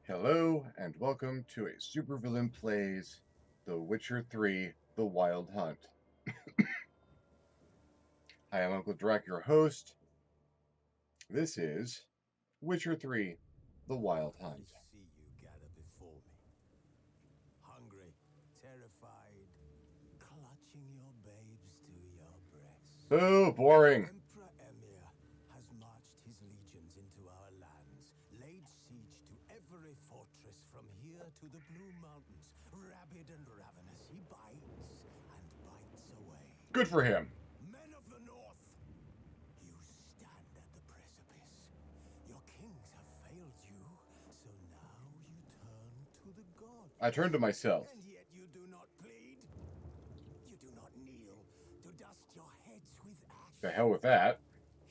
Hello and welcome to a Supervillain Plays The Witcher 3 The Wild Hunt. I am Uncle Drac, your host. This is Witcher 3 The Wild Hunt. I see you gather before me. Hungry, terrified, clutching your babes to your breast. Boo, boring. Emperor Emir has marched his legions into our lands, laid siege to every fortress from here to the Blue Mountains. Rabid and ravenous, he bites and bites away. Good for him. Men of the North, you stand at the precipice. Your kings have failed you, so now you turn to the gods. I turned to myself. And yet you do not plead. You do not kneel to dust your heads with ash. The hell with that.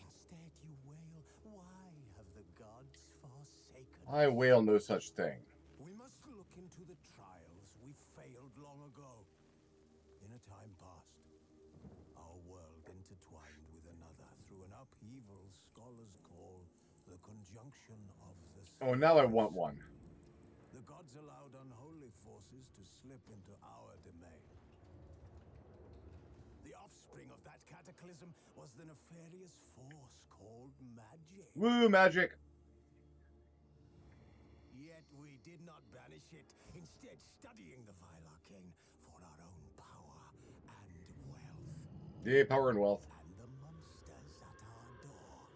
Instead you wail, why have the gods forsaken us? I wail no such thing. We must look into the trials we failed long ago. In a time past, our world intertwined with another through an upheaval scholars call the conjunction of the stars. Oh, now I want one. The gods allowed unholy forces to slip into our domain. The offspring of that cataclysm was the nefarious force called magic. Woo, magic. Yet we did not banish it, instead studying the vile arcane for our own power and wealth. Yay, power and wealth. And the monsters at our door,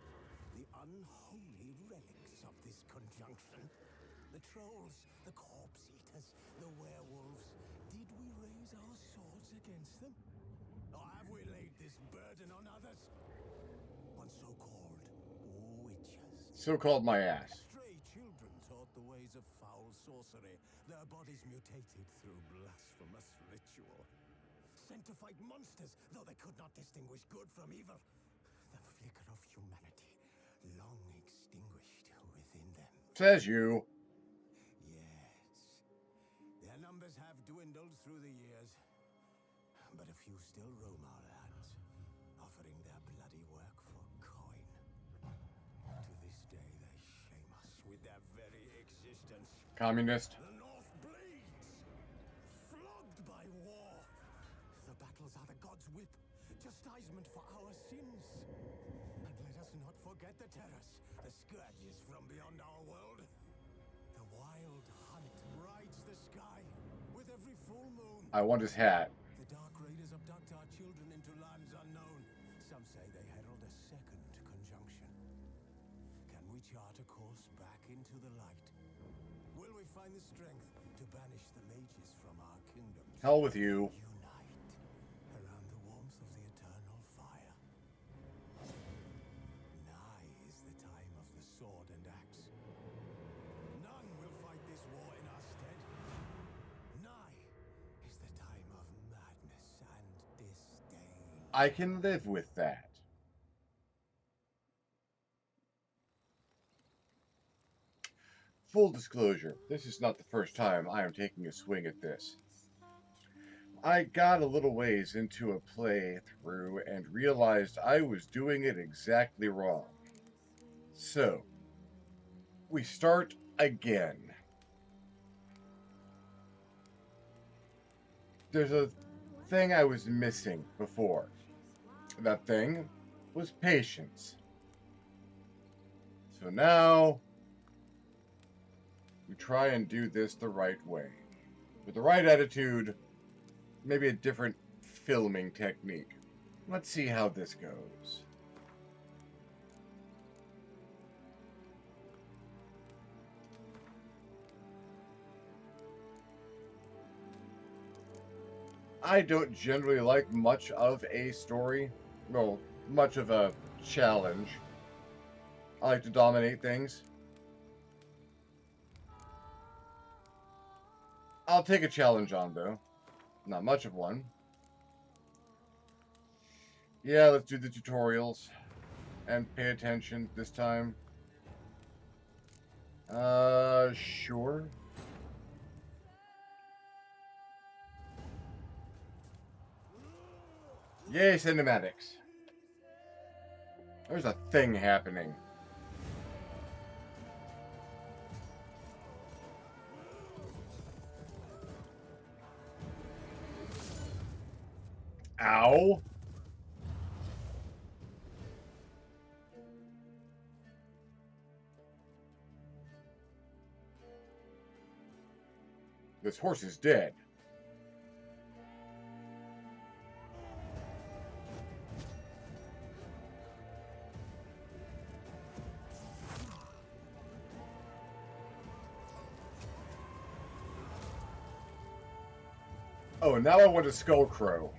the unholy relics of this conjunction. The trolls, the corpse eaters, the werewolves. Did we raise our swords against them? Or have we laid this burden on others? On so-called witches. So-called my ass. Stray children taught the ways of foul sorcery, their bodies mutated through blasphemous ritual. Sent to fight monsters, though they could not distinguish good from evil. The flicker of humanity, long extinguished within them. Says you. Yes, their numbers have dwindled through the years, but a few still roam our lands, offering their bloody work for coin. To this day, they shame us with their very existence. Communist. The North bleeds, flogged by war. The battles are the gods' whip, chastisement for our sins. And let us not forget the terrors, the scourges from beyond our world. The wild hunt rides the sky with every full moon. I want his hat. The dark raiders abduct our children into lands unknown. Some say they herald a second conjunction. Can we chart a course back into the light? Will we find the strength to banish the mages from our kingdoms? Hell with you. Unite around the warmth of the eternal fire. Nigh is the time of the sword and axe. None will fight this war in our stead. Nigh is the time of madness and disdain. I can live with that. Full disclosure, this is not the first time I am taking a swing at this. I got a little ways into a playthrough and realized I was doing it exactly wrong. So, we start again. There's a thing I was missing before. That thing was patience. So now, we try and do this the right way. With the right attitude, maybe a different filming technique. Let's see how this goes. I don't generally like much of a story. Well, much of a challenge. I like to dominate things. I'll take a challenge on, though. Not much of one. Yeah, let's do the tutorials. And pay attention this time. Sure. Yay, cinematics. There's a thing happening. Ow! This horse is dead. Oh, now I want a Skull Crow.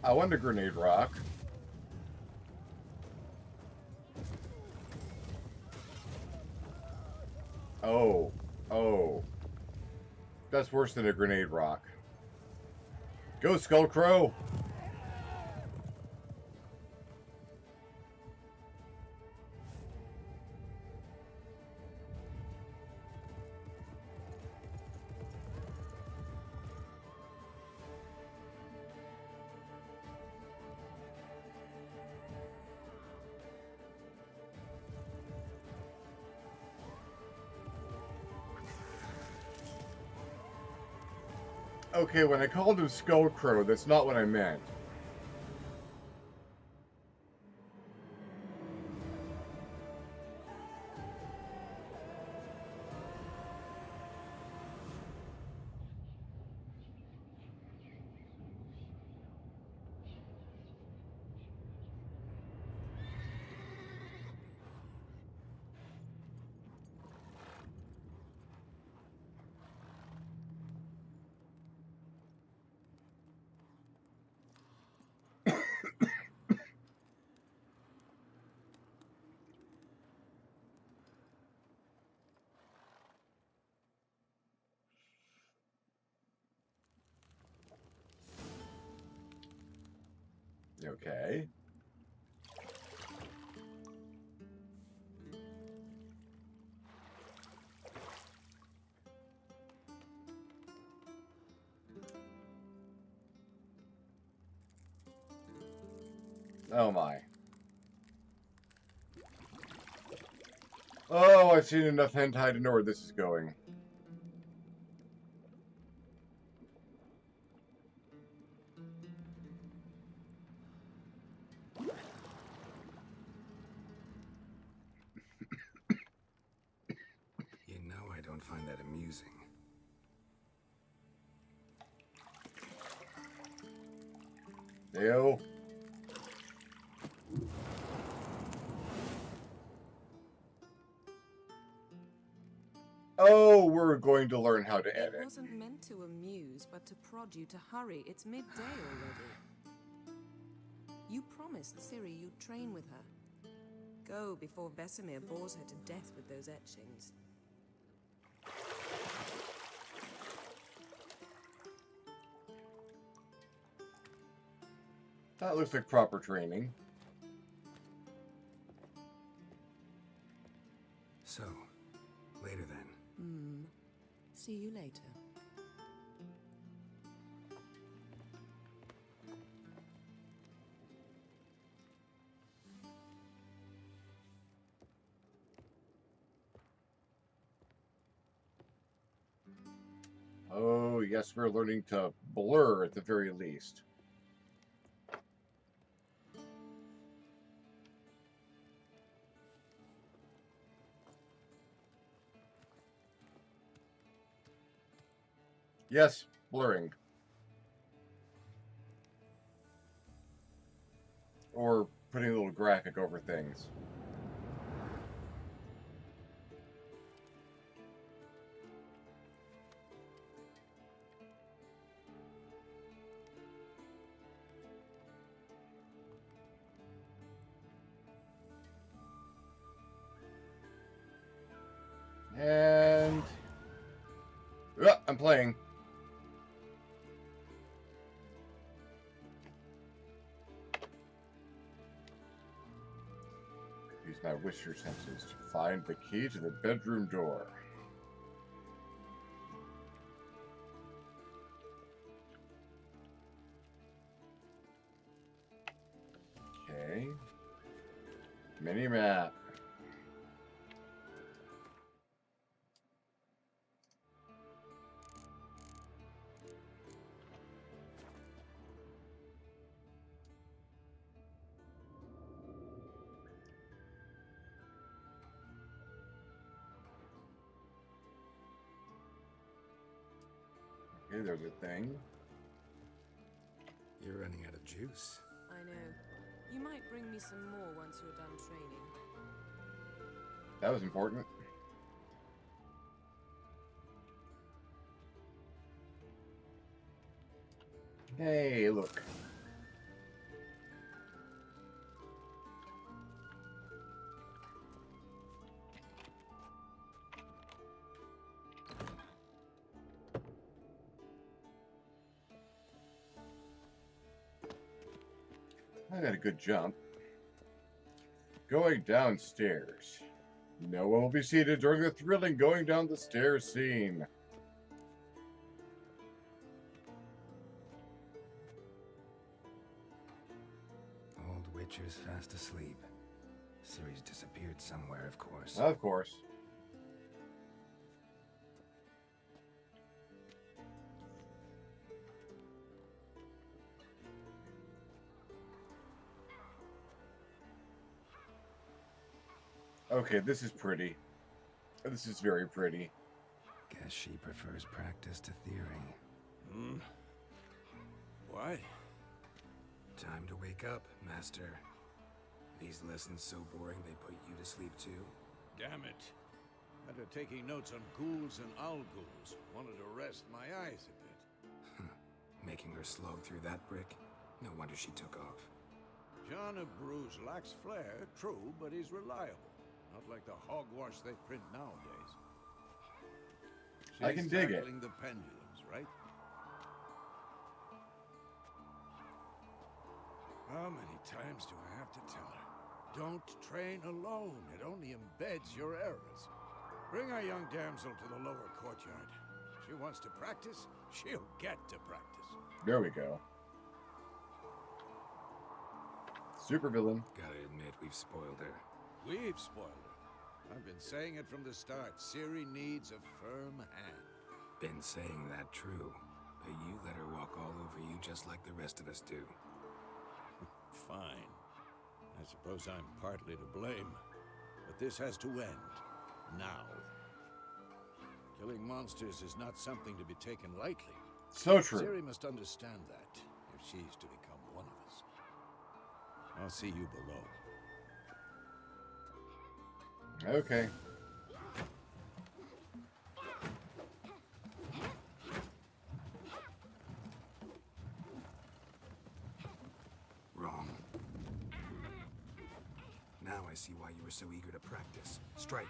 I want a grenade rock. Oh. Oh. That's worse than a grenade rock. Go, Skull Crow! Okay, when I called him Skull Crow, that's not what I meant. Okay. Oh my. Oh, I've seen enough hentai to know where this is going. You know I don't find that amusing. Ew. Oh, we're going to learn how to edit. It wasn't meant to amuse, but to prod you to hurry. It's midday already. You promised Ciri you'd train with her. Go before Vesemir bores her to death with those etchings. That looks like proper training. So, later then. See you later. Oh, yes, we're learning to blur at the very least. Yes, blurring. Or putting a little graphic over things. And... I'm playing. Use my Wisher senses to find the key to the bedroom door. Okay. Mini map. Okay, there's a thing. You're running out of juice. I know. You might bring me some more once you're done training. That was important. Hey, look. I got a good jump. Going downstairs. No one will be seated during the thrilling going down the stairs scene. Old Witcher's fast asleep. Ciri's disappeared somewhere, of course. Of course. Okay, this is pretty. This is very pretty. Guess she prefers practice to theory. Why? Time to wake up, Master. These lessons so boring they put you to sleep too? Damn it. After taking notes on ghouls and owl ghouls, wanted to rest my eyes a bit. Making her slog through that brick? No wonder she took off. John of Bruges lacks flair, true, but he's reliable. Not like the hogwash they print nowadays. I can dig it. Tackling the pendulums, right? How many times do I have to tell her? Don't train alone. It only embeds your errors. Bring our young damsel to the lower courtyard. She wants to practice, she'll get to practice. There we go. Supervillain. Gotta admit, we've spoiled her. We've spoiled her. I've been saying it from the start. Ciri needs a firm hand. Been saying that true, but you let her walk all over you just like the rest of us do. Fine. I suppose I'm partly to blame. But this has to end. Now. Killing monsters is not something to be taken lightly. So true. Ciri must understand that, if she's to become one of us. I'll see you below. Okay. Wrong. Now I see why you were so eager to practice. Strike.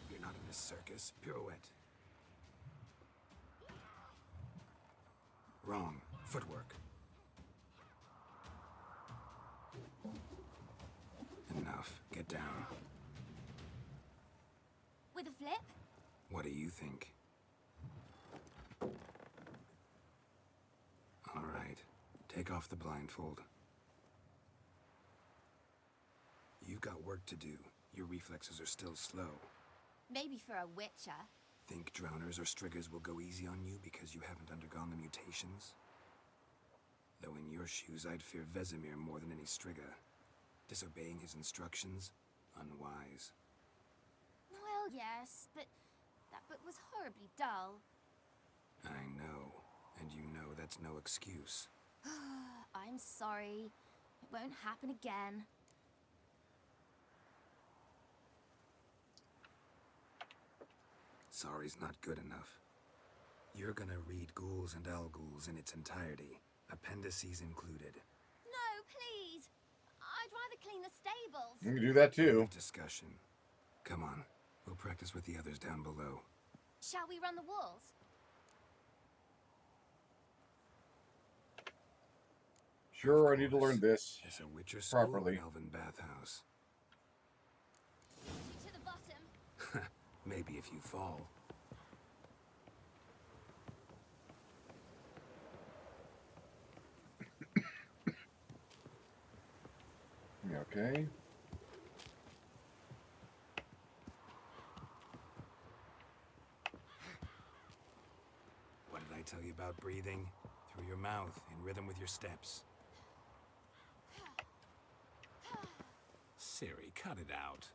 You're not in this circus. Pirouette. Wrong. Footwork. Enough. Get down. With a flip? What do you think? All right. Take off the blindfold. You've got work to do. Your reflexes are still slow. Maybe for a witcher. Think drowners or striggers will go easy on you because you haven't undergone the mutations? Though in your shoes, I'd fear Vesemir more than any strigger. Disobeying his instructions? Unwise. Well, yes, but that book was horribly dull. I know. And you know that's no excuse. I'm sorry. It won't happen again. Sorry's not good enough. You're gonna read Ghouls and Al-Ghouls in its entirety, appendices included. No, please! I'd rather clean the stables. You can do that End too. of discussion. Come on, we'll practice with the others down below. Shall we run the walls? Sure, I need to learn this Is a Witcher school or properly. an elven bathhouse? To the bottom. Maybe if you fall. Okay. What did I tell you about breathing? Through your mouth, in rhythm with your steps. Siri, cut it out.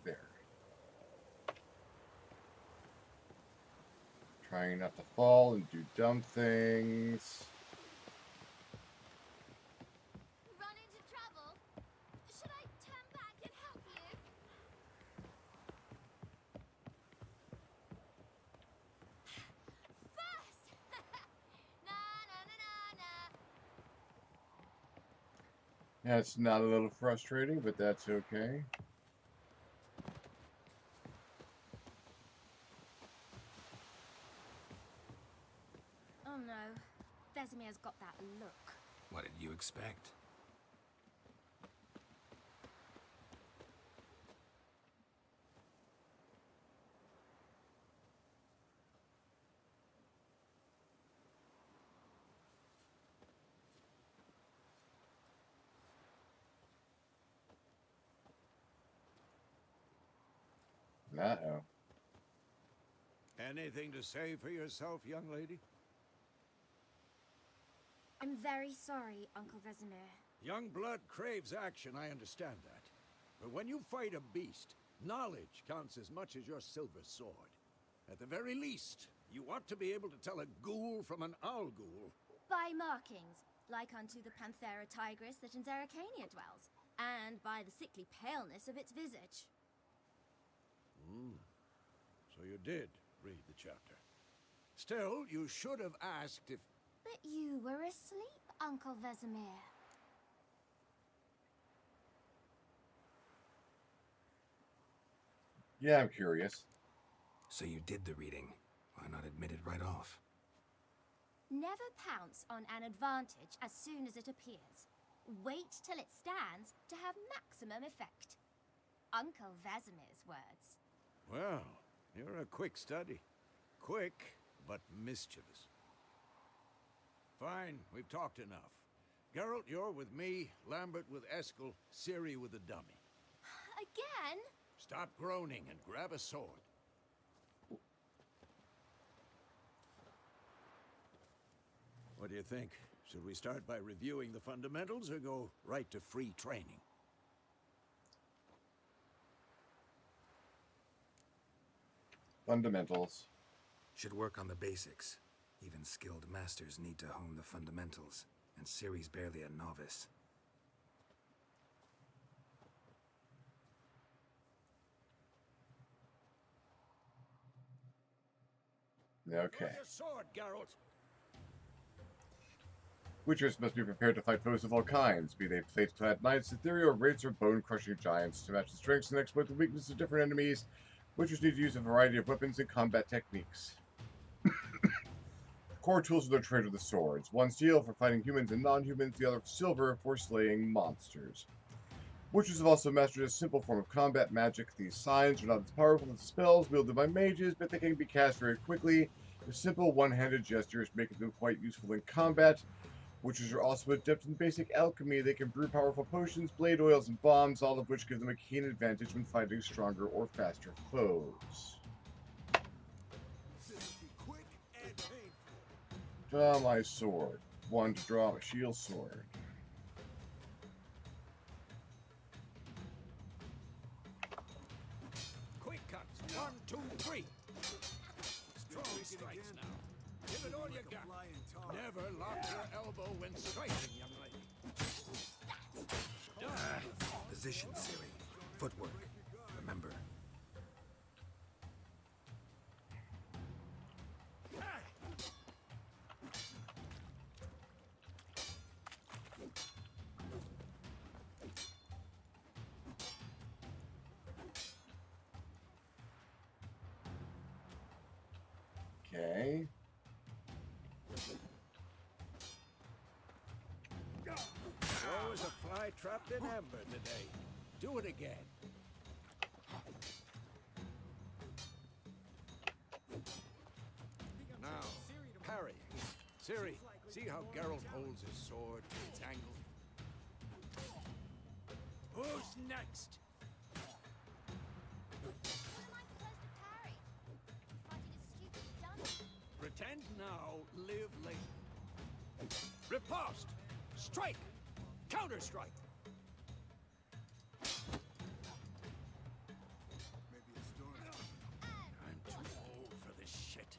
There. Trying not to fall and do dumb things. Run into trouble? Should I turn back and help you? First! Na na na na na. That's not a little frustrating, but that's okay. Oh no. Vesemir's got that look. What did you expect? Uh-oh. Anything to say for yourself, young lady? I'm very sorry, Uncle Vesemir. Young blood craves action, I understand that. But when you fight a beast, knowledge counts as much as your silver sword. At the very least, you ought to be able to tell a ghoul from an owl ghoul. By markings, like unto the Panthera tigris that in Zerrikania dwells, and by the sickly paleness of its visage. So you did read the chapter. Still, you should have asked if... But you were asleep, Uncle Vesemir. Yeah, I'm curious. So you did the reading. Why not admit it right off? Never pounce on an advantage as soon as it appears. Wait till it stands to have maximum effect. Uncle Vesemir's words. Well, you're a quick study. Quick, but mischievous. Fine, we've talked enough. Geralt, you're with me, Lambert with Eskel, Ciri with the dummy. Again? Stop groaning and grab a sword. What do you think? Should we start by reviewing the fundamentals or go right to free training? Fundamentals. Should work on the basics. Even skilled masters need to hone the fundamentals, and Ciri's barely a novice. Okay. Draw your sword, Geralt. Witchers must be prepared to fight foes of all kinds, be they plate-clad knights, ethereal wraiths, or bone-crushing giants. To match the strengths and exploit the weaknesses of different enemies, Witchers need to use a variety of weapons and combat techniques. Core tools of their trade are the swords. One steel for fighting humans and non-humans, the other silver for slaying monsters. Witches have also mastered a simple form of combat magic. These signs are not as powerful as spells wielded by mages, but they can be cast very quickly with simple one-handed gestures, making them quite useful in combat. Witches are also adept in basic alchemy. They can brew powerful potions, blade oils, and bombs, all of which give them a keen advantage when fighting stronger or faster foes. Quick and painful. Draw my sword. One to draw a shield sword. Quick cuts. 1, 2, 3. Strong strikes now. Give it all you got. Never lock your elbow when striking, young lady. Position, Siri. Footwork. Remember. Okay. There was a fly trapped in amber today. Do it again. Now, parry. Siri, see how Geralt holds his sword? It's angled. Who's next? What am I supposed to parry? Find it a stupid dungeon. Pretend now, live later. Riposte! Strike! Counter-strike! I'm too old for this shit.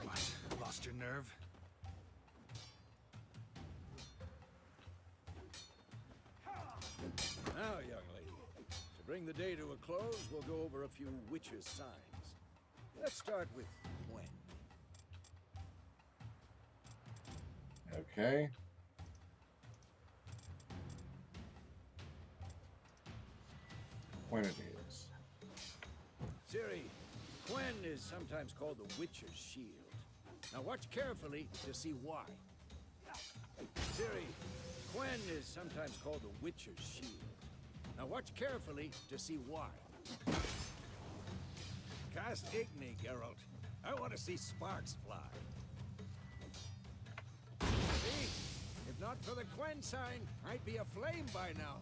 What? Lost your nerve? Now, young lady, to bring the day to a close, we'll go over a few witches' signs. Let's start with Gwen. Okay. When it is. Siri, Gwen is sometimes called the Witcher's Shield. Now watch carefully to see why. Siri, Gwen is sometimes called the Witcher's Shield. Now watch carefully to see why. Cast Igni, Geralt. I want to see sparks fly. See? If not for the Gwen sign, I'd be aflame by now.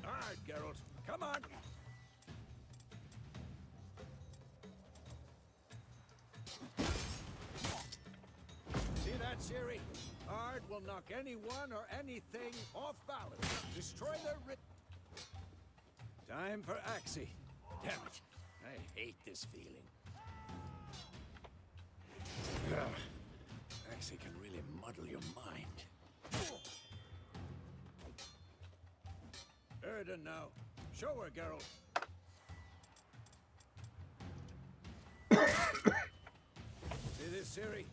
All right, Geralt. Come on. See that, Siri? Ard will knock anyone or anything off balance. Destroy their Time for Axie. Damn it. I hate this feeling. Ugh. Axie can really muddle your mind. Erden now. Show her, Geralt. See this, Siri?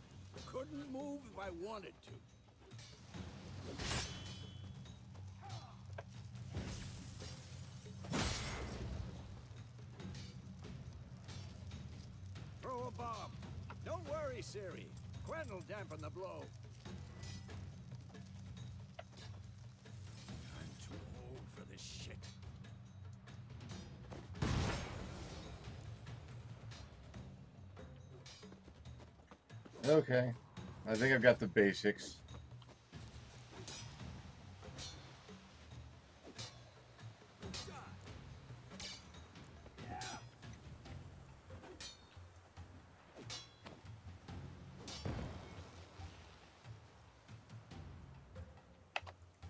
Couldn't move if I wanted to. Throw a bomb. Don't worry, Siri. Gwen will dampen the blow. I'm too old for this shit. Okay. I think I've got the basics.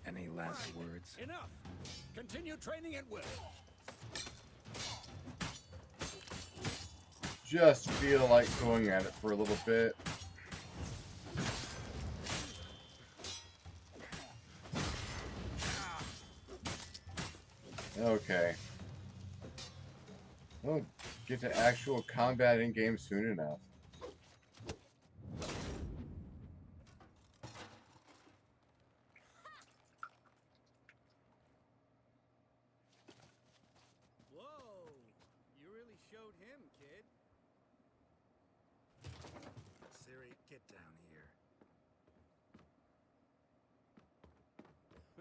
Any last Fine. words? Enough. Continue training at will. Just feel like going at it for a little bit. Okay. We'll get to actual combat in game soon enough. Whoa! You really showed him, kid. Siri, get down here.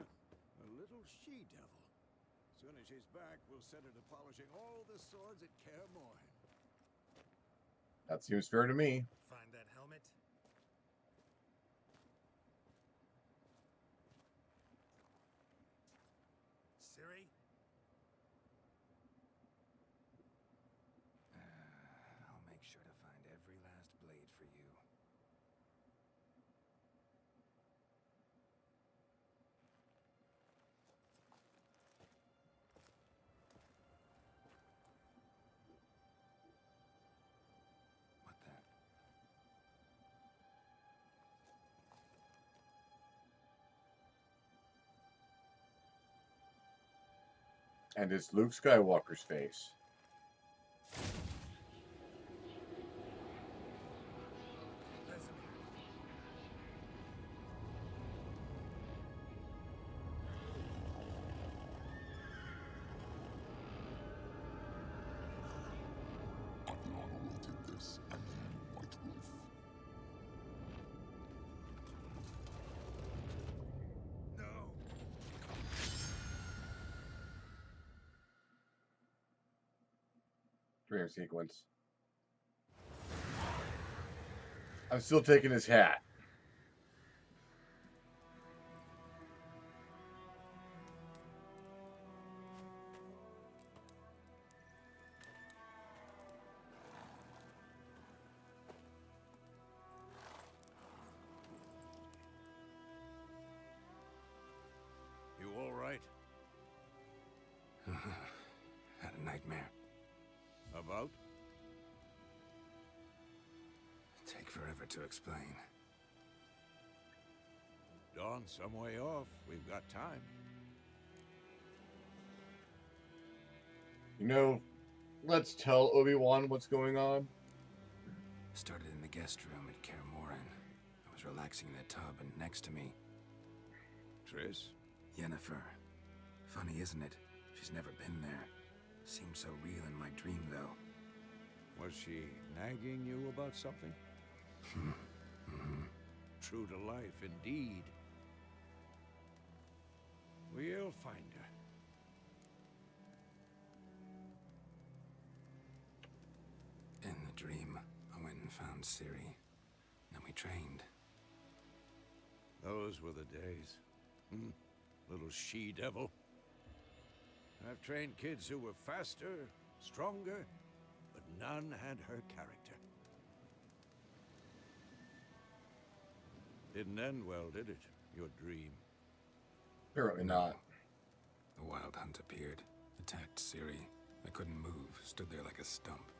A little she-devil. Soon as she's back, we'll set her to polishing all the swords at Kaer Morhen. That seems fair to me. Find that helmet? Siri? I'll make sure to find every last blade for you. What the? And it's Luke Skywalker's face. Aviana did this, and you, White Wolf. No! Dream sequence. I'm still taking his hat. You all right? Had a nightmare. About? Take forever to explain. Dawn's some way off. We've got time. You know, let's tell Obi-Wan what's going on. Started in the guest room at Kaer Morhen. I was relaxing in the tub, and next to me, Triss? Yennefer. Funny, isn't it? She's never been there. Seemed so real in my dream, though. Was she nagging you about something? True to life, indeed. We'll find her. In the dream, I went and found Ciri. Then we trained. Those were the days. Little she-devil. I've trained kids who were faster, stronger, but none had her character. Didn't end well, did it? Your dream. Apparently not. The Wild Hunt appeared, attacked Ciri. I couldn't move, stood there like a stump.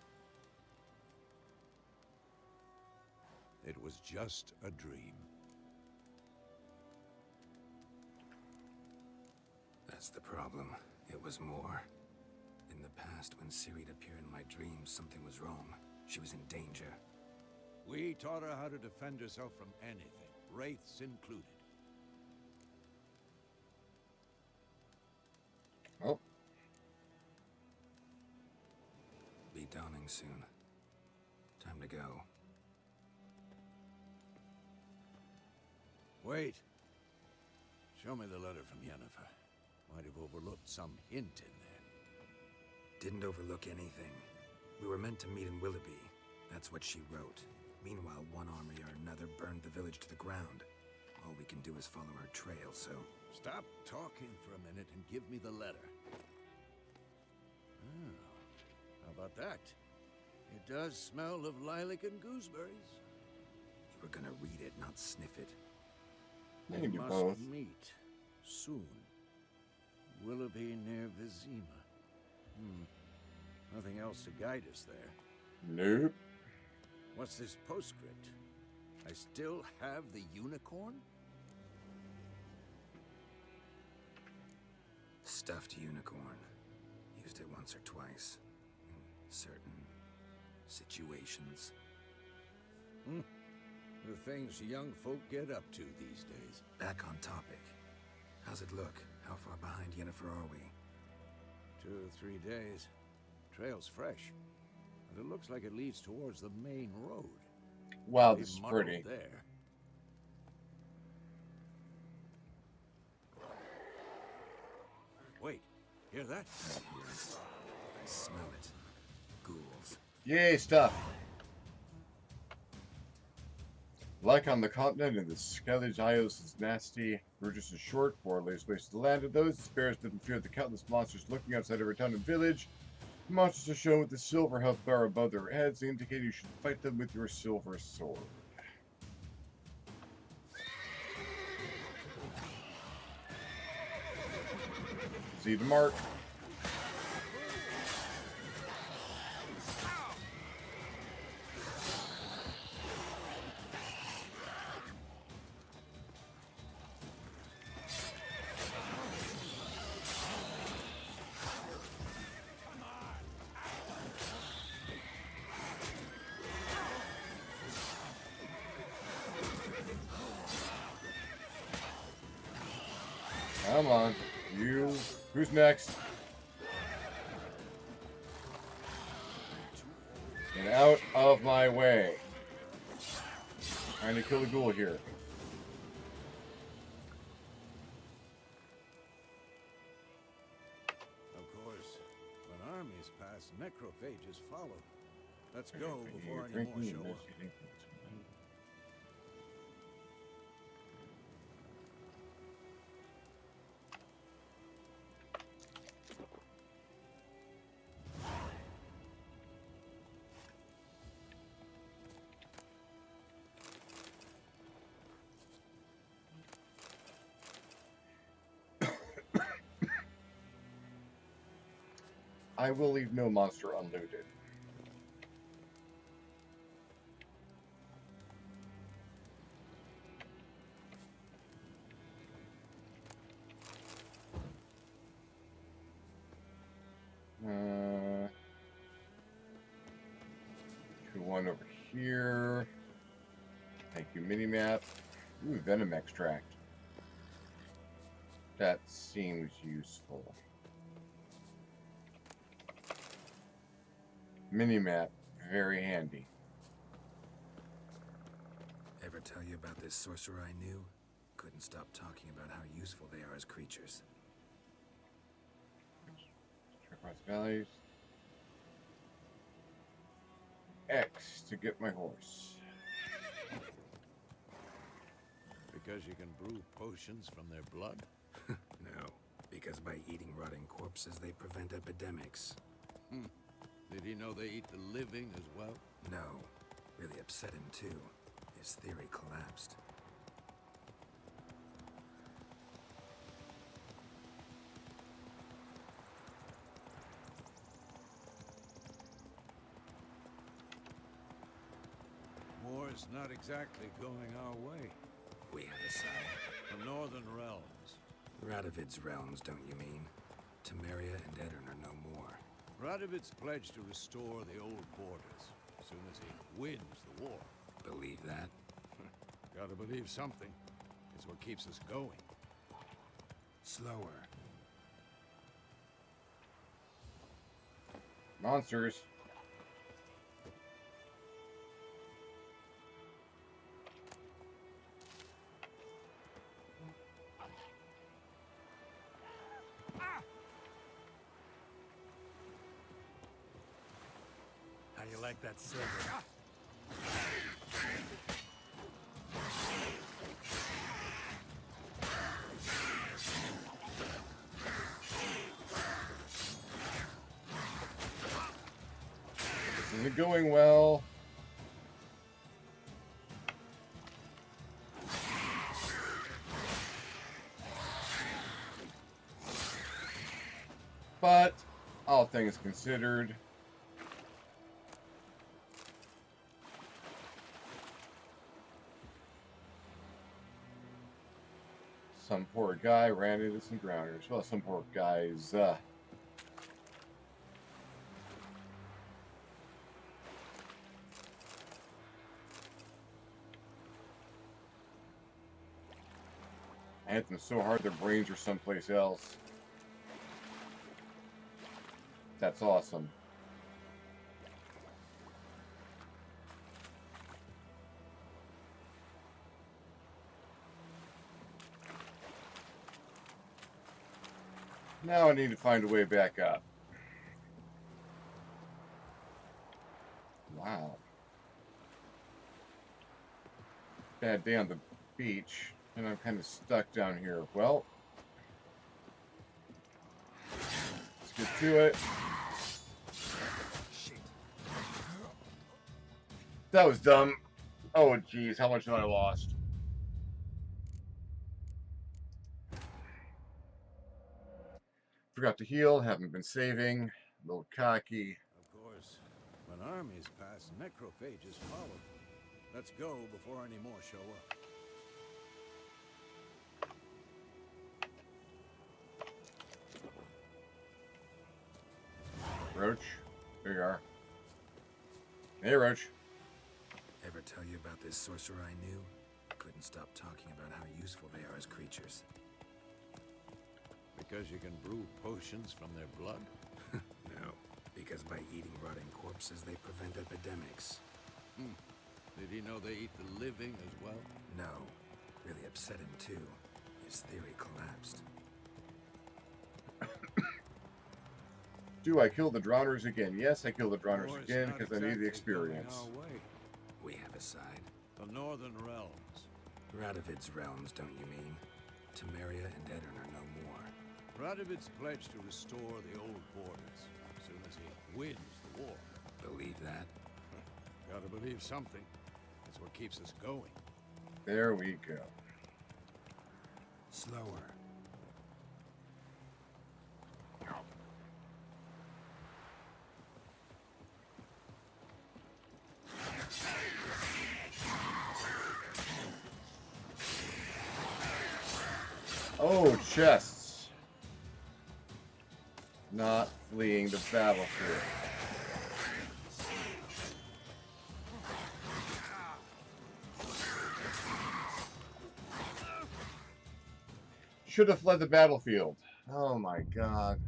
It was just a dream. That's the problem. It was more. In the past, when Ciri'd appear in my dreams, something was wrong. She was in danger. We taught her how to defend herself from anything, wraiths included. Oh, Be dawning soon. Time to go. Wait. Show me the letter from Yennefer. Might have overlooked some hint in there. Didn't overlook anything. We were meant to meet in Willoughby. That's what she wrote. Meanwhile, one army or another burned the village to the ground. All we can do is follow her trail, so... Stop talking for a minute and give me the letter. Oh, how about that? It does smell of lilac and gooseberries. You were gonna read it, not sniff it. they We can do must both. meet soon. Willoughby near Vizima. Nothing else to guide us there. Nope. What's this postscript? I still have the unicorn? Stuffed unicorn. Used it once or twice. In certain situations. The things young folk get up to these days. Back on topic. How's it look? How far behind Yennefer are we? 2 or 3 days. Trail's fresh. And it looks like it leads towards the main road. Wow, Pretty this is muddled pretty. there. Wait, hear that? Yes. I smell it. Ghouls. Yay, stuff. Like on the continent, and the Skellige Isles is nasty. Burgess is short, war lays waste to the land of those. The sparrows live in fear of the countless monsters lurking outside every town and village. The monsters are shown with the silver health bar above their heads, indicating you should fight them with your silver sword. Z to mark. Come on. You. Who's next? Get out of my way. Trying to kill the ghoul here. Of course, when armies pass, necrophages follow. Let's go before any more show up. I will leave no monster unlooted. One over here. Thank you, minimap. Ooh, venom extract. That seems useful. Minimap, very handy. Ever tell you about this sorcerer I knew? Couldn't stop talking about how useful they are as creatures. Across valleys. X to get my horse. Because you can brew potions from their blood? No, because by eating rotting corpses, they prevent epidemics. Did he know they eat the living as well? No, really upset him too. His theory collapsed. War's not exactly going our way. We have a side. The Northern Realms. Radovid's realms, don't you mean? Temeria and Edirn are no more. Radovid's pledged to restore the old borders as soon as he wins the war. Believe that? Gotta believe something. It's what keeps us going. Slower. Monsters. How you like that silver? This isn't going well. But, all things considered, some poor guy ran into some drowners. Well, some poor guys, I hit them so hard their brains are someplace else. That's awesome. Now I need to find a way back up. Wow. Bad day on the beach, and I'm kind of stuck down here. Well, let's get to it. That was dumb. Oh, geez, how much have I lost? Forgot to heal, haven't been saving. A little cocky. Of course, when armies pass, necrophages follow. Let's go before any more show up. Roach, there you are. Hey, Roach. Ever tell you about this sorcerer I knew? Couldn't stop talking about how useful they are as creatures. Because you can brew potions from their blood? No, because by eating rotting corpses, they prevent epidemics. Did he know they eat the living as well? No, really upset him too. His theory collapsed. Do I kill the drowners again? Yes, I kill the drowners Or it's again not because I need the exactly going experience. our way. We have a side. The Northern Realms. Radovid's realms, don't you mean? Temeria and Edirn are no more. Radovid's pledged to restore the old borders as soon as he wins the war. Believe that? Gotta believe something. That's what keeps us going. There we go. Slower. Oh, chests. Not fleeing the battlefield. Should have fled the battlefield. Oh my god.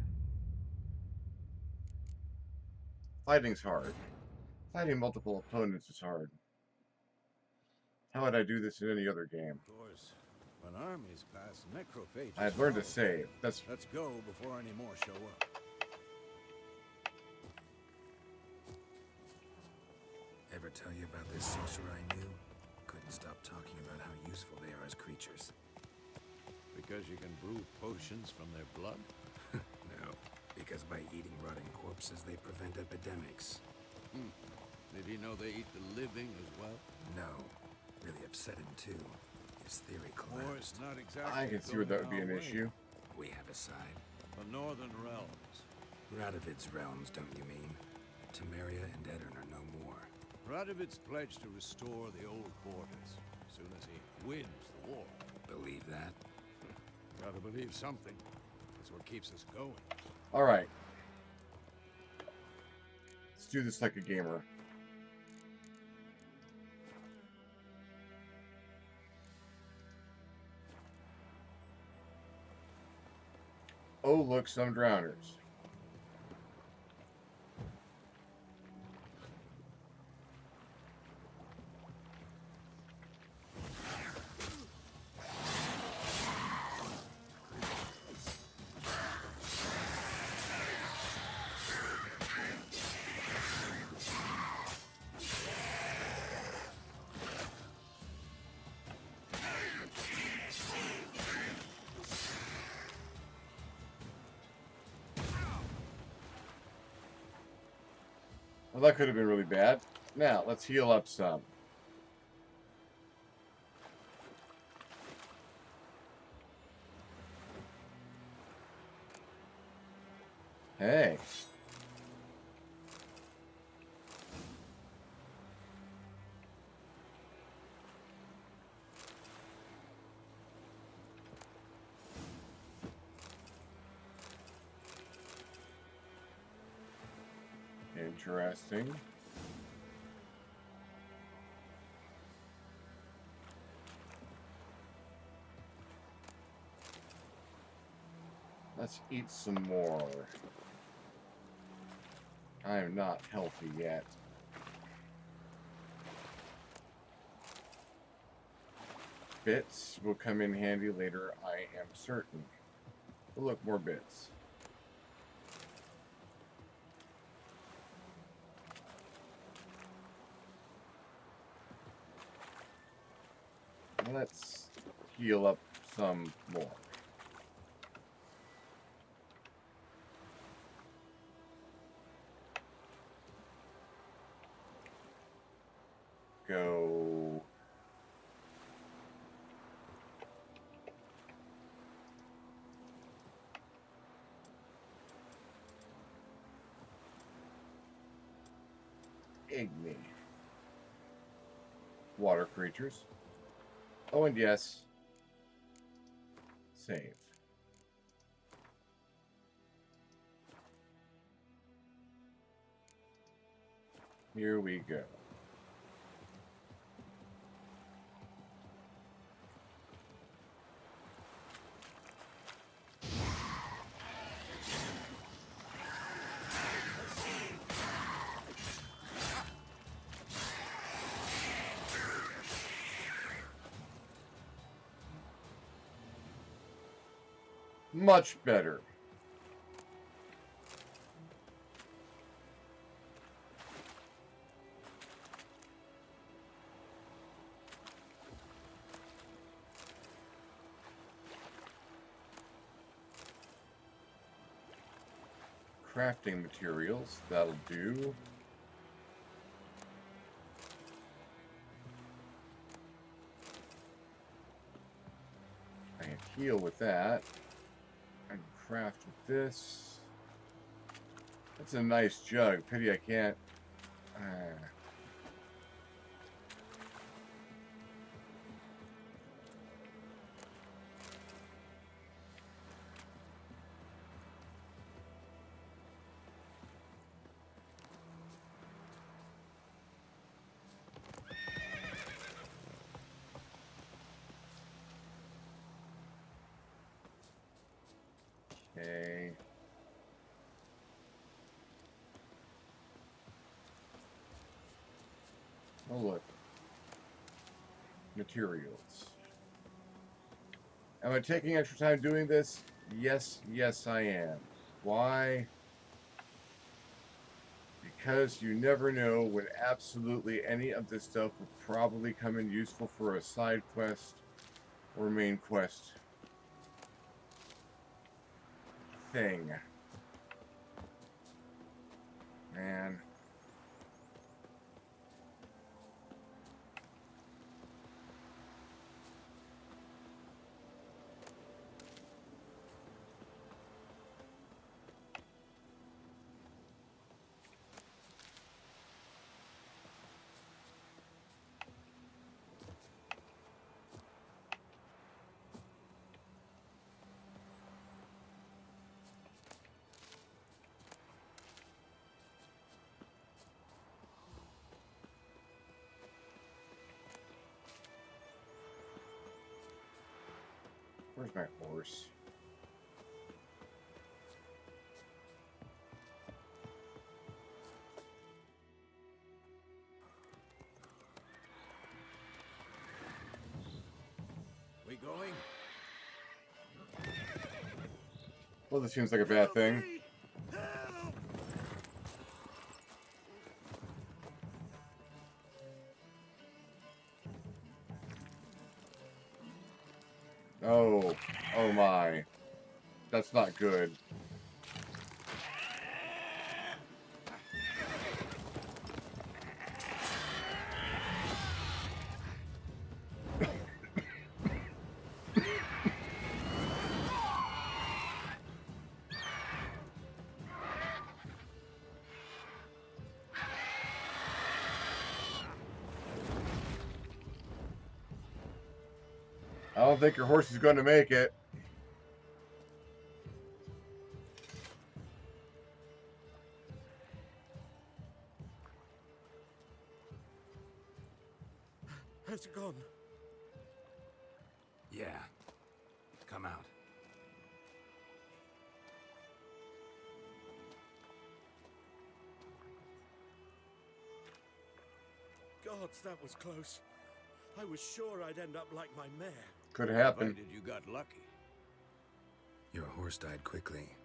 Fighting's hard. Fighting multiple opponents is hard. How would I do this in any other game? Of course, when armies pass, necrophages I've learned to follow. save. That's Let's go before any more show up. Ever tell you about this sorcerer I knew? Couldn't stop talking about how useful they are as creatures. Because you can brew potions from their blood? No, because by eating rotting corpses, they prevent epidemics. Did he know they eat the living as well? No, really upset him too. His theory Or collapsed. it's not exactly I can see where that would be going an our way. issue. We have a side. The Northern Realms. Radovid's realms, don't you mean? Temeria and Edirn are no more. Radovid's pledged to restore the old borders as soon as he wins the war. Believe that? Gotta believe something. That's what keeps us going. Alright. Let's do this like a gamer. Oh, look, some drowners. Well, that could have been really bad. Now, let's heal up some. Hey. Interesting. Let's eat some more. I am not healthy yet. Bits will come in handy later, I am certain. Oh, look, more bits. let's heal up some more. Go. Igni. Water creatures. Oh, and yes. Save. Here we go. Much better. Crafting materials, that'll do. I can heal with that. I can craft with this. That's a nice jug. Pity I can't. Okay. Oh, look. Materials. Am I taking extra time doing this? Yes, yes, I am. Why? Because you never know when absolutely any of this stuff will probably come in useful for a side quest or main quest thing. Man. Where's my horse? We going? Well, this seems like a bad thing. Oh, oh my. That's not good. I don't think your horse is going to make it. Has it gone? Yeah. Come out. Gods, that was close. I was sure I'd end up like my mare. Could happen. Provided you got lucky. Your horse died quickly,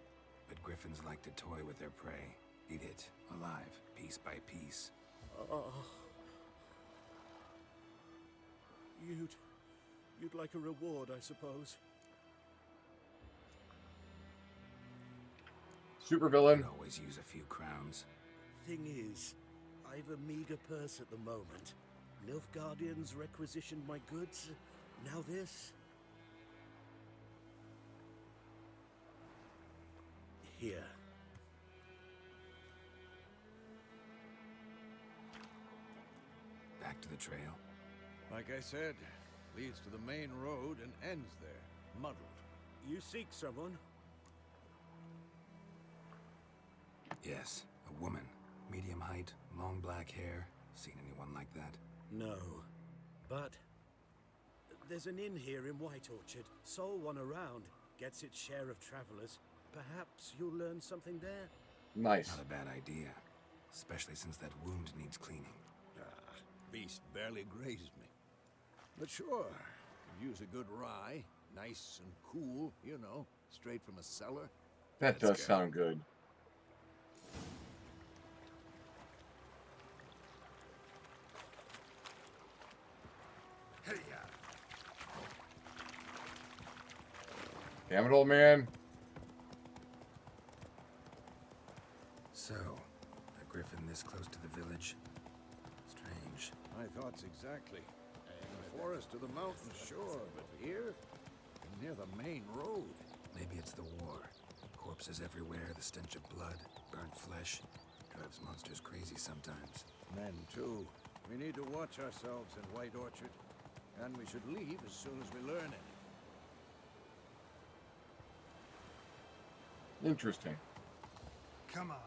but griffins like to toy with their prey. Eat it, alive, piece by piece. Oh. You'd You'd like a reward, I suppose. Supervillain. Could always use a few crowns. Thing is, I've a meager purse at the moment. Nilfgaardians requisitioned my goods. Now this. Here. Back to the trail. Like I said, leads to the main road and ends there, muddled. You seek someone? Yes, a woman. Medium height, long black hair. Seen anyone like that? No. But there's an inn here in White Orchard. Sole one around. Gets its share of travelers. Perhaps you'll learn something there? Nice. Not a bad idea. Especially since that wound needs cleaning. Beast barely grazed me. But sure, could use a good rye. Nice and cool, you know, straight from a cellar. That Let's does go. sound good. Damn it, old man. So, a griffin this close to the village? Strange. My thoughts exactly. The forest to the mountain, sure, but here, near the main road. Maybe it's the war. Corpses everywhere, the stench of blood, burnt flesh. Drives monsters crazy sometimes. Men, too. We need to watch ourselves in White Orchard. And we should leave as soon as we learn anything. Interesting. Come on.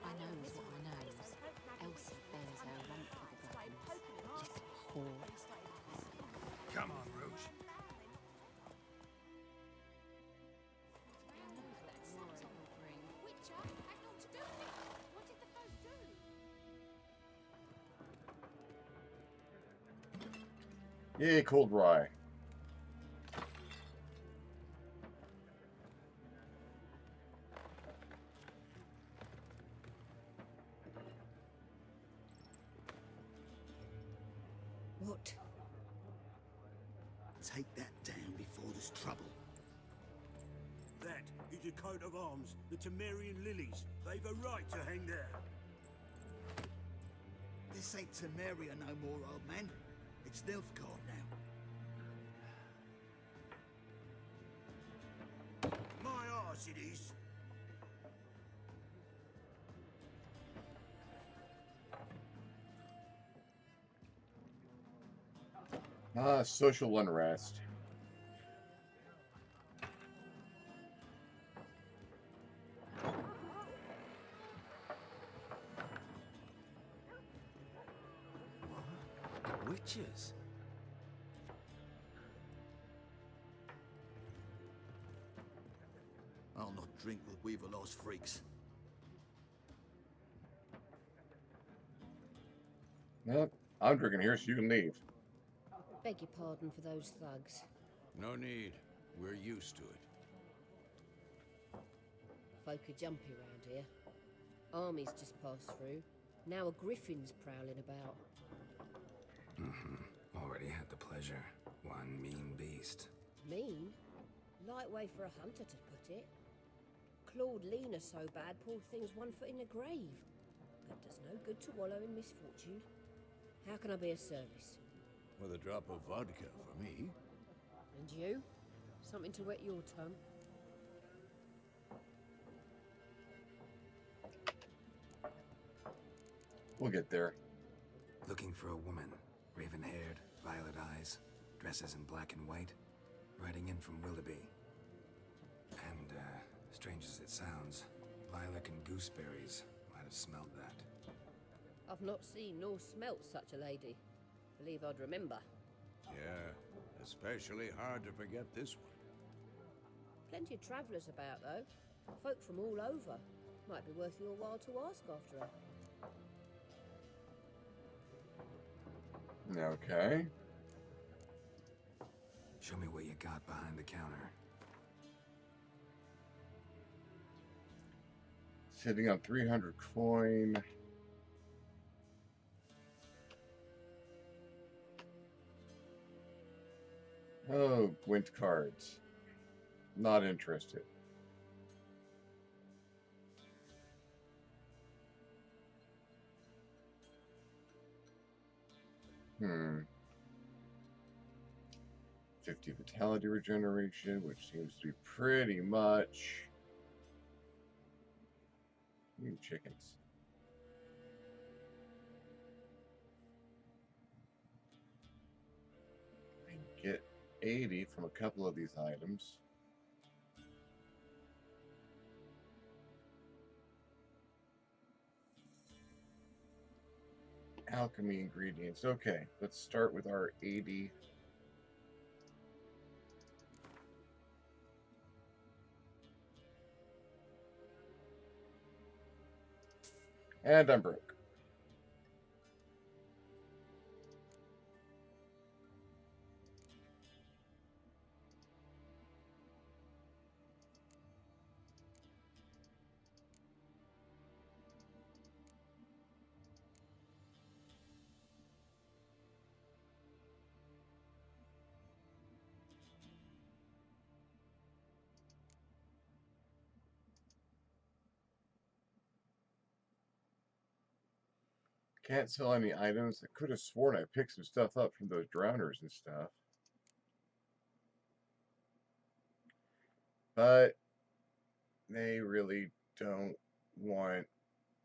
I knows what I knows. Elsie bears her rump for the Brackens. Little whore. Come on, Rouge. Witcher, hang on to do it. What did the folk do? Yay, cold rye. What? Take that down before there's trouble. That is a coat of arms, the Temerian lilies. They've a right to hang there. This ain't Temeria no more, old man. It's Nilfgaard now. My arse it is. Ah, social unrest. Witches? I'll not drink with Weaverlaw's freaks. Nope, I'm drinking here, so you can leave. Beg your pardon for those thugs. No need. We're used to it. Folk are jumpy round here. Armies just passed through. Now a griffin's prowling about. Already had the pleasure. One mean beast. Mean? Light way for a hunter to put it. Clawed Lena so bad, poor thing's 1 foot in the grave. But does no good to wallow in misfortune. How can I be of service? With a drop of vodka for me. And you? Something to wet your tongue? We'll get there. Looking for a woman. Raven-haired, violet eyes, dresses in black and white. Riding in from Willoughby. And, strange as it sounds, lilac and gooseberries might have smelled that. I've not seen nor smelt such a lady. Believe I'd remember. Yeah, especially hard to forget this one. Plenty of travellers about, though. Folk from all over. Might be worth your while to ask after her. Okay. Show me what you got behind the counter. Sitting on 300 coin. Oh, Gwent cards. Not interested. Hmm. 50 vitality regeneration, which seems to be pretty much... chickens. I get 80 from a couple of these items. Alchemy ingredients. Okay, let's start with our 80. And I'm broke. Can't sell any items. I could have sworn I picked some stuff up from those drowners and stuff. But they really don't want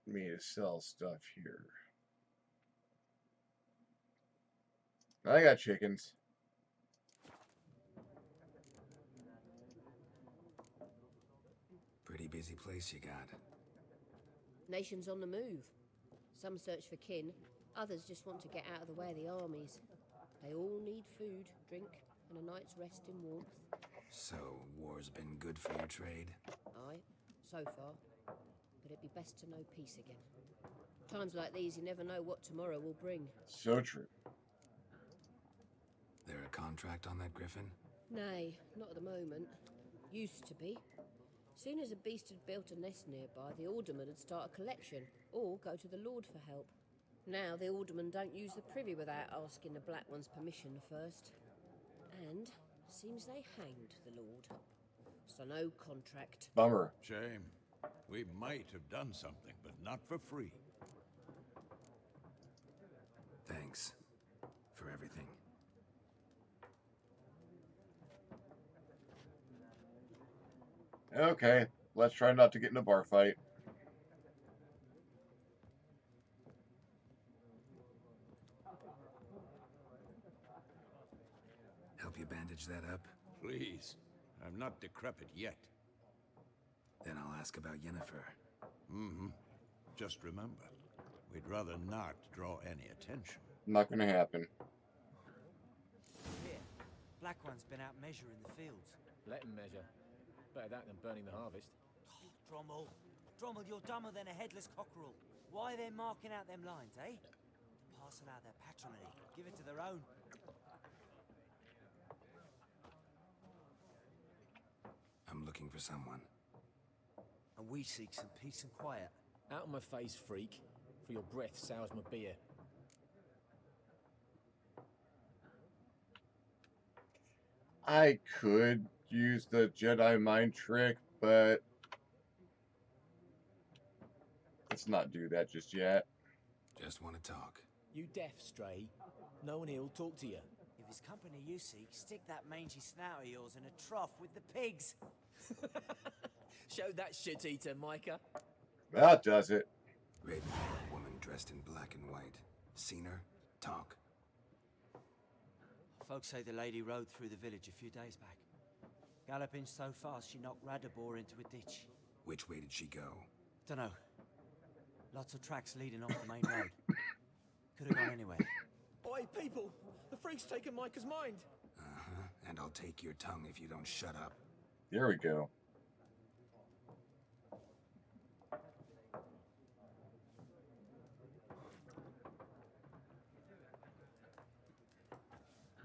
me to sell stuff here. I got chickens. Pretty busy place you got. Nations on the move. Some search for kin, others just want to get out of the way of the armies. They all need food, drink, and a night's rest in warmth. So, war's been good for your trade? Aye, so far. But it'd be best to know peace again. Times like these, you never know what tomorrow will bring. So true. There a contract on that griffin? Nay, not at the moment. Used to be. Soon as a beast had built a nest nearby, the alderman would start a collection, or go to the Lord for help. Now the aldermen don't use the privy without asking the Black One's permission first. And seems they hanged the Lord. So no contract. Bummer. Shame. We might have done something, but not for free. Thanks for everything. Okay, let's try not to get in a bar fight. Help you bandage that up? Please. I'm not decrepit yet. Then I'll ask about Yennefer. Mm-hmm. Just remember, we'd rather not draw any attention. Not gonna happen. Here, Black One's been out measuring the fields. Let him measure. Better that than burning the harvest. Drommel. Drommel, you're dumber than a headless cockerel. Why they're marking out them lines, eh? Passing out their patrimony. Give it to their own. I'm looking for someone. And we seek some peace and quiet. Out of my face, freak. For your breath sours my beer. I could use the Jedi mind trick, but let's not do that just yet. Just want to talk. You deaf, Stray. No one here'll talk to you. If it's company you seek, stick that mangy snout of yours in a trough with the pigs. Show that shit-eater, Micah. That does it. Raven-haired woman dressed in black and white. Seen her? Talk. Folks say the lady rode through the village a few days back. Galloping so fast she knocked Radabor into a ditch. Which way did she go? Dunno. Lots of tracks leading off the main road. Could have gone anywhere. Oi, people! The freak's taken Micah's mind! Uh-huh. And I'll take your tongue if you don't shut up. There we go.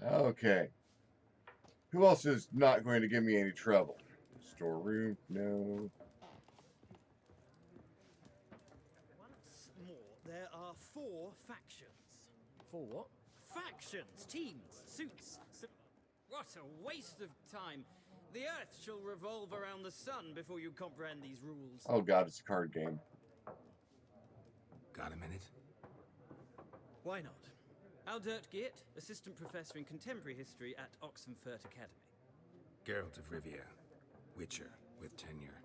Okay. Who else is not going to give me any trouble? Storeroom? No. There are 4 factions. 4 what? Factions, teams, suits. What a waste of time. The Earth shall revolve around the sun before you comprehend these rules. Oh god, it's a card game. Got a minute? Why not? Aldert Geert, assistant professor in contemporary history at Oxenfurt Academy. Geralt of Rivia, Witcher, with tenure.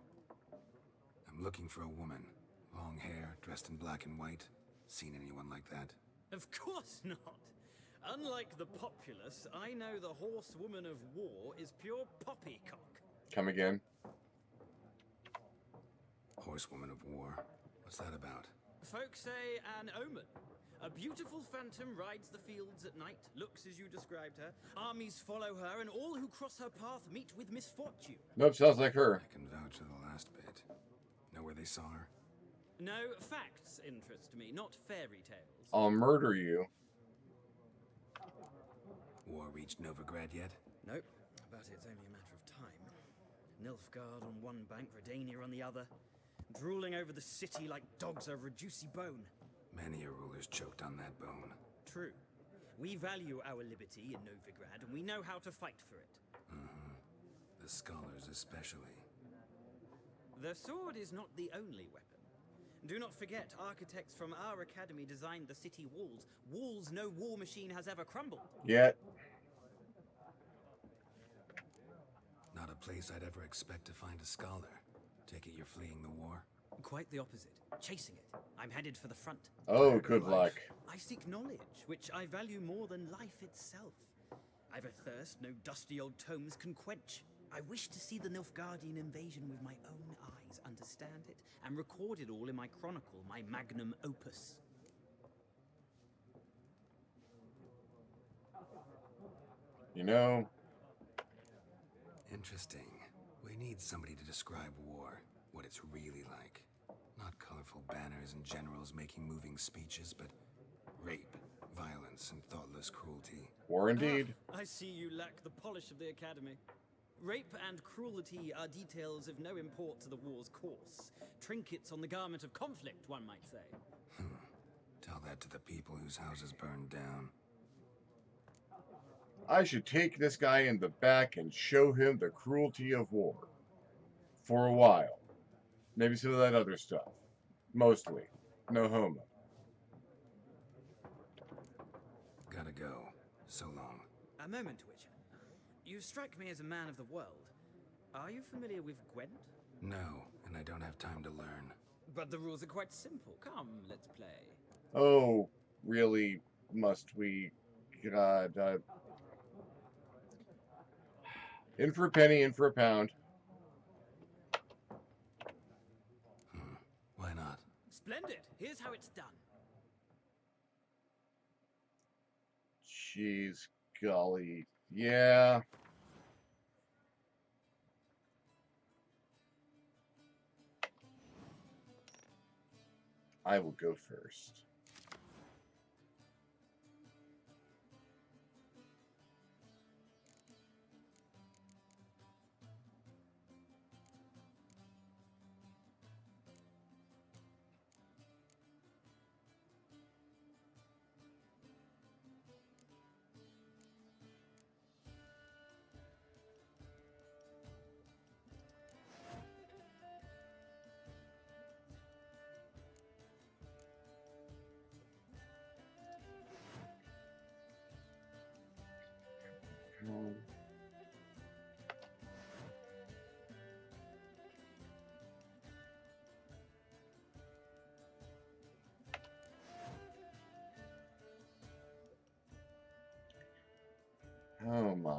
I'm looking for a woman. Long hair, dressed in black and white. Seen anyone like that? Of course not. Unlike the populace, I know the horsewoman of war is pure poppycock. Come again? Horsewoman of war? What's that about? Folk say an omen. A beautiful phantom rides the fields at night, looks as you described her. Armies follow her, and all who cross her path meet with misfortune. Nope, sounds like her. I can vouch for the last bit. Know where they saw her? No, facts interest me, not fairy tales. I'll murder you. War reached Novigrad yet? Nope, but it's only a matter of time. Nilfgaard on one bank, Redania on the other. Drooling over the city like dogs over a juicy bone. Many a ruler's choked on that bone. True. We value our liberty in Novigrad, and we know how to fight for it. Mm-hmm. The scholars especially. The sword is not the only weapon. Do not forget, architects from our academy designed the city walls. Walls no war machine has ever crumbled. Yet. Not a place I'd ever expect to find a scholar. Take it you're fleeing the war? Quite the opposite. Chasing it. I'm headed for the front. Oh, good luck. I seek knowledge, which I value more than life itself. I've a thirst no dusty old tomes can quench. I wish to see the Nilfgaardian invasion with my own eyes, understand it, and record it all in my chronicle, my magnum opus. You know... Interesting. We need somebody to describe war, what it's really like. Not colorful banners and generals making moving speeches, but rape, violence, and thoughtless cruelty. War indeed. I see you lack the polish of the academy. Rape and cruelty are details of no import to the war's course. Trinkets on the garment of conflict, one might say. Tell that to the people whose houses burned down. I should take this guy in the back and show him the cruelty of war. For a while. Maybe some of that other stuff. Mostly. No homo. Gotta go. So long. A moment, Witcher. You strike me as a man of the world. Are you familiar with Gwent? No, and I don't have time to learn. But the rules are quite simple. Come, let's play. Oh, really? Must we? God, in for a penny, in for a pound. Why not? Splendid. Here's how it's done. Jeez, golly. Yeah. I will go first. Oh my.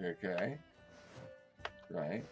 Okay. Right.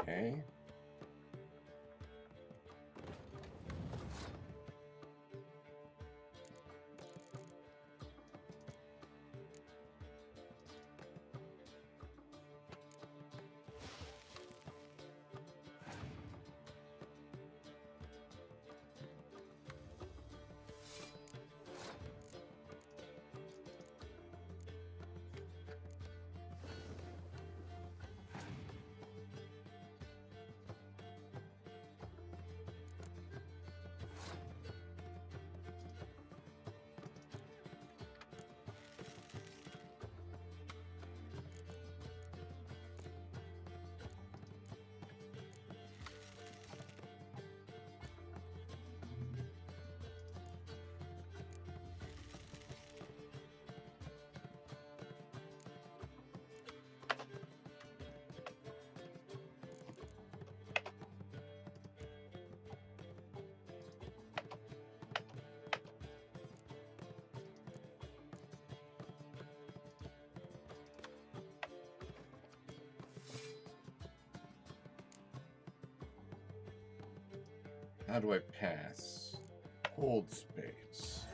Okay. How do I pass? Hold space.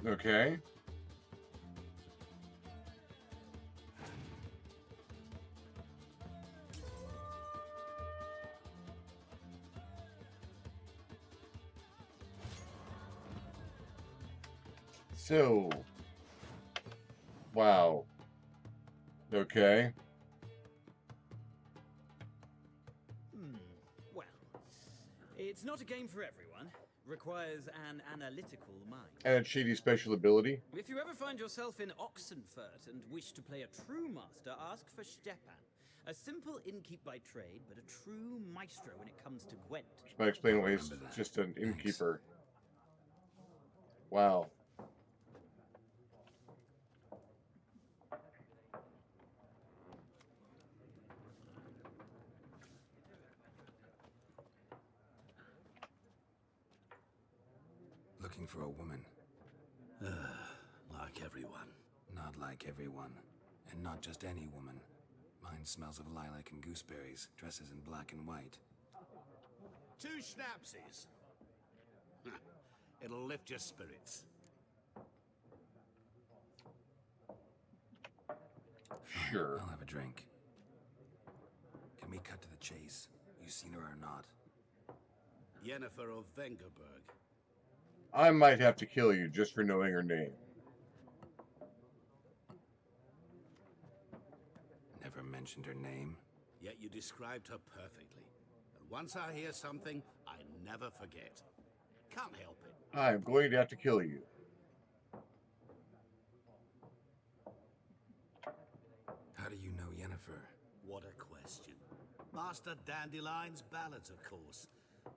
Okay. So, wow. Okay. Well, it's not a game for everyone. Requires an analytical mind. And a shady special ability. If you ever find yourself in Oxenfurt and wish to play a true master, ask for Stepan. A simple innkeep by trade, but a true maestro when it comes to Gwent. Just by explaining why he's just an innkeeper. Wow. Looking for a woman. Like everyone. Not like everyone. And not just any woman. Mine smells of lilac and gooseberries, dresses in black and white. 2 schnapsies. It'll lift your spirits. Sure. I'll have a drink. Can we cut to the chase? You seen her or not? Yennefer of Vengerberg. I might have to kill you just for knowing her name. Never mentioned her name. Yet you described her perfectly. And once I hear something, I never forget. Can't help it. I'm going to have to kill you. How do you know Yennefer? What a question. Master Dandelion's ballads, of course.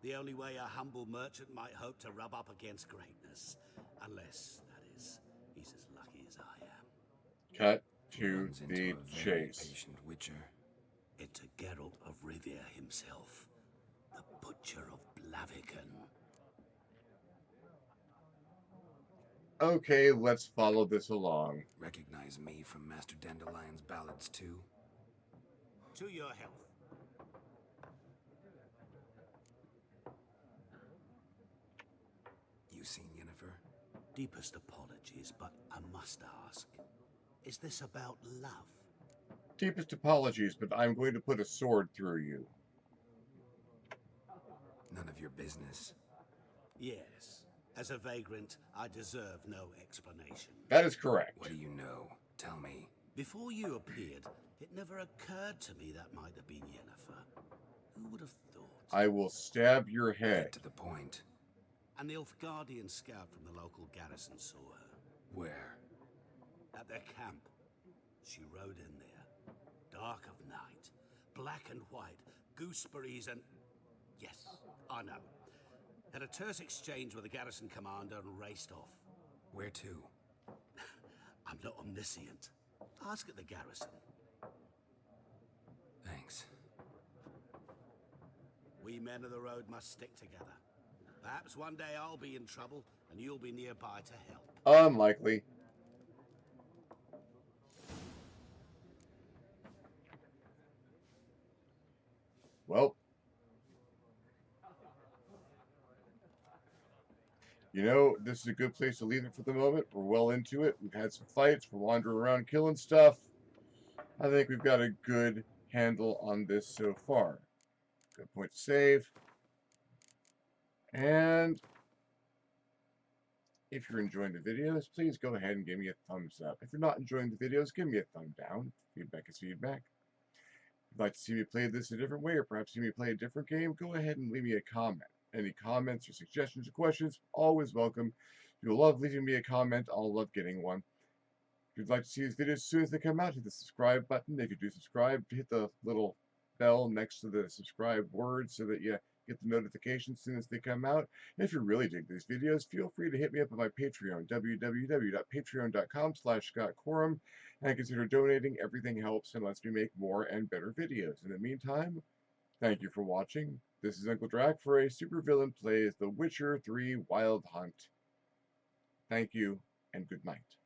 The only way a humble merchant might hope to rub up against greatness. Unless, that is, he's as lucky as I am. Cut to the chase. Patient witcher. It's a Geralt of Rivia himself. The Butcher of Blaviken. Okay, let's follow this along. Recognize me from Master Dandelion's ballads too? To your health. You seen Yennefer? Deepest apologies, but I must ask. Is this about love? Deepest apologies, but I'm going to put a sword through you. None of your business. Yes. As a vagrant, I deserve no explanation. That is correct. What do you know? Tell me. Before you appeared, it never occurred to me that might have been Yennefer. Who would have thought? I will stab your head. Get to the point. An Nilfgaardian scout from the local garrison saw her. Where? At their camp. She rode in there. Dark of night. Black and white. Gooseberries and... Yes, I know. Had a terse exchange with the garrison commander and raced off. Where to? I'm not omniscient. Ask at the garrison. Thanks. We men of the road must stick together. Perhaps one day I'll be in trouble and you'll be nearby to help. Unlikely. Well, you know, this is a good place to leave it for the moment. We're well into it. We've had some fights. We're wandering around killing stuff. I think we've got a good handle on this so far. Good point to save. And if you're enjoying the videos, please go ahead and give me a thumbs up. If you're not enjoying the videos, give me a thumb down. Feedback is feedback. If you'd like to see me play this a different way, or perhaps see me play a different game, go ahead and leave me a comment. Any comments or suggestions or questions, always welcome. If you love leaving me a comment, I'll love getting one. If you'd like to see these videos as soon as they come out, hit the subscribe button. If you do subscribe, hit the little bell next to the subscribe word so that you get the notifications as soon as they come out. And if you really dig these videos, feel free to hit me up on my Patreon, www.patreon.com/ScottCorum, and consider donating. Everything helps and lets me make more and better videos. In the meantime, thank you for watching. This is Uncle Drac for a Supervillain Plays The Witcher 3 Wild Hunt. Thank you, and good night.